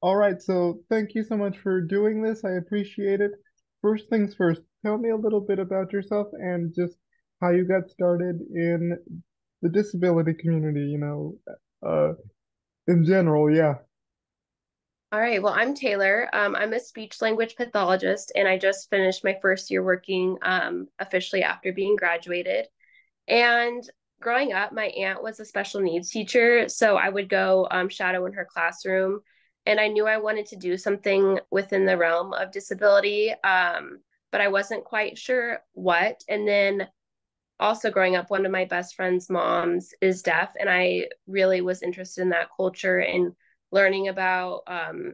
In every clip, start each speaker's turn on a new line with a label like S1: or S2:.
S1: All right, so thank you so much for doing this. I appreciate it. First things first, tell me a little bit about yourself and just how you got started in the disability community, uh, in general, yeah.
S2: All right. Well, I'm Taylor. I'm a speech language pathologist, and I just finished my first year working officially after being graduated. And growing up, my aunt was a special needs teacher, so I would go shadow in her classroom. And I knew I wanted to do something within the realm of disability, but I wasn't quite sure what. And then also growing up, one of my best friend's moms is deaf, and I really was interested in that culture and learning about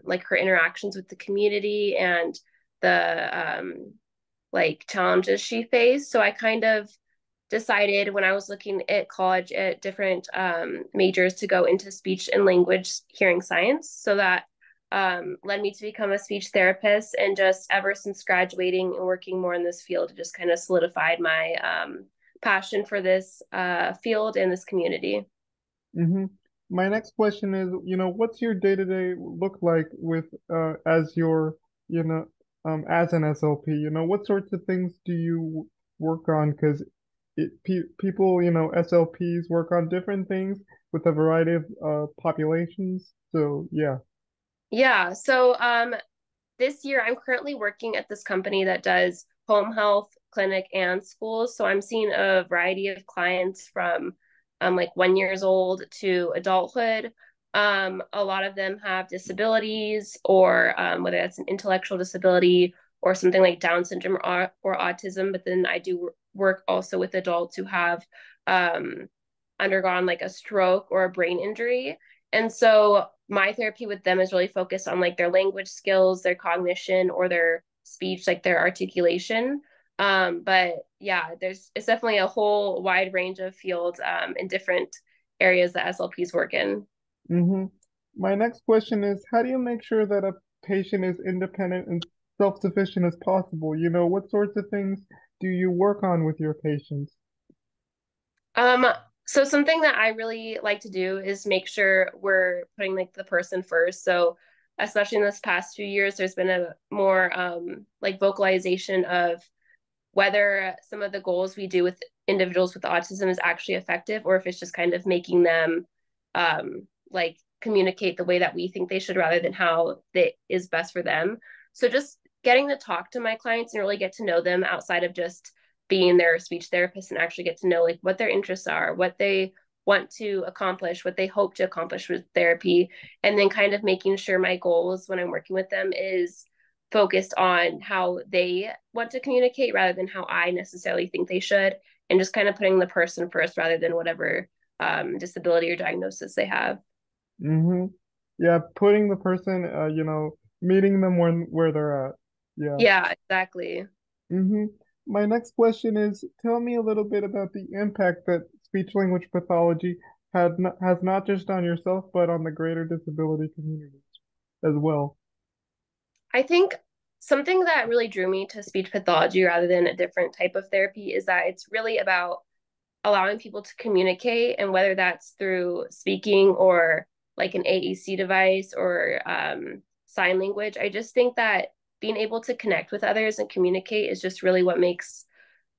S2: like her interactions with the community and the like challenges she faced. So I kind of decided when I was looking at college at different majors to go into speech and language hearing science. So that led me to become a speech therapist. And just ever since graduating and working more in this field, it just kind of solidified my passion for this field and this community.
S1: hmm My next question is, what's your day-to-day look like with as your, as an SLP? What sorts of things do you work on? Because people, SLPs work on different things with a variety of populations. So yeah.
S2: Yeah. So this year I'm currently working at this company that does home health clinic and schools. So I'm seeing a variety of clients from like 1 years old to adulthood. A lot of them have disabilities, or whether that's an intellectual disability or something like Down syndrome or autism. But then I do work also with adults who have um, undergone like a stroke or a brain injury. And so my therapy with them is really focused on like their language skills, their cognition, or their speech, like their articulation. But yeah, it's definitely a whole wide range of fields in different areas that SLPs work in.
S1: hmm My next question is, how do you make sure that a patient is independent and self-sufficient as possible? What sorts of things do you work on with your patients?
S2: Um, so something that I really like to do is make sure we're putting like the person first. So especially in this past few years, there's been a more like vocalization of whether some of the goals we do with individuals with autism is actually effective, or if it's just kind of making them like communicate the way that we think they should rather than how that is best for them. So just getting to talk to my clients and really get to know them outside of just being their speech therapist, and actually get to know like what their interests are, what they want to accomplish, what they hope to accomplish with therapy, and then kind of making sure my goals when I'm working with them is focused on how they want to communicate rather than how I necessarily think they should, and just kind of putting the person first rather than whatever disability or diagnosis they have.
S1: hmm Yeah, putting the person, meeting them where they're at. Yeah.
S2: Yeah, exactly.
S1: hmm My next question is, tell me a little bit about the impact that speech language pathology has not just on yourself, but on the greater disability community as well.
S2: I think something that really drew me to speech pathology rather than a different type of therapy is that it's really about allowing people to communicate, and whether that's through speaking or like an AAC device or sign language. I just think that being able to connect with others and communicate is just really what makes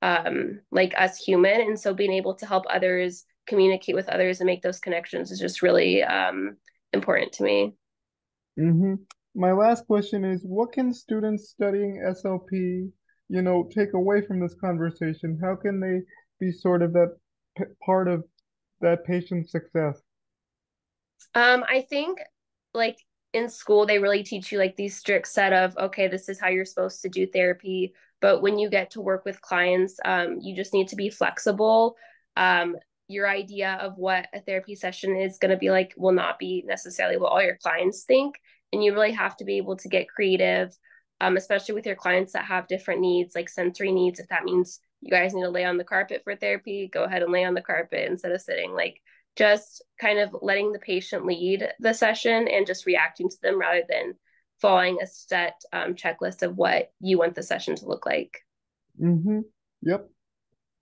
S2: like us human. And so being able to help others communicate with others and make those connections is just really important to me.
S1: hmm My last question is, what can students studying SLP, take away from this conversation? How can they be sort of that part of that patient's success?
S2: I think like in school they really teach you like these strict set of, okay, this is how you're supposed to do therapy. But when you get to work with clients, you just need to be flexible. Your idea of what a therapy session is going to be like will not be necessarily what all your clients think, and you really have to be able to get creative, especially with your clients that have different needs, like sensory needs. If that means you guys need to lay on the carpet for therapy, go ahead and lay on the carpet instead of sitting. Like just kind of letting the patient lead the session and just reacting to them rather than following a set checklist of what you want the session to look like.
S1: hmm Yep.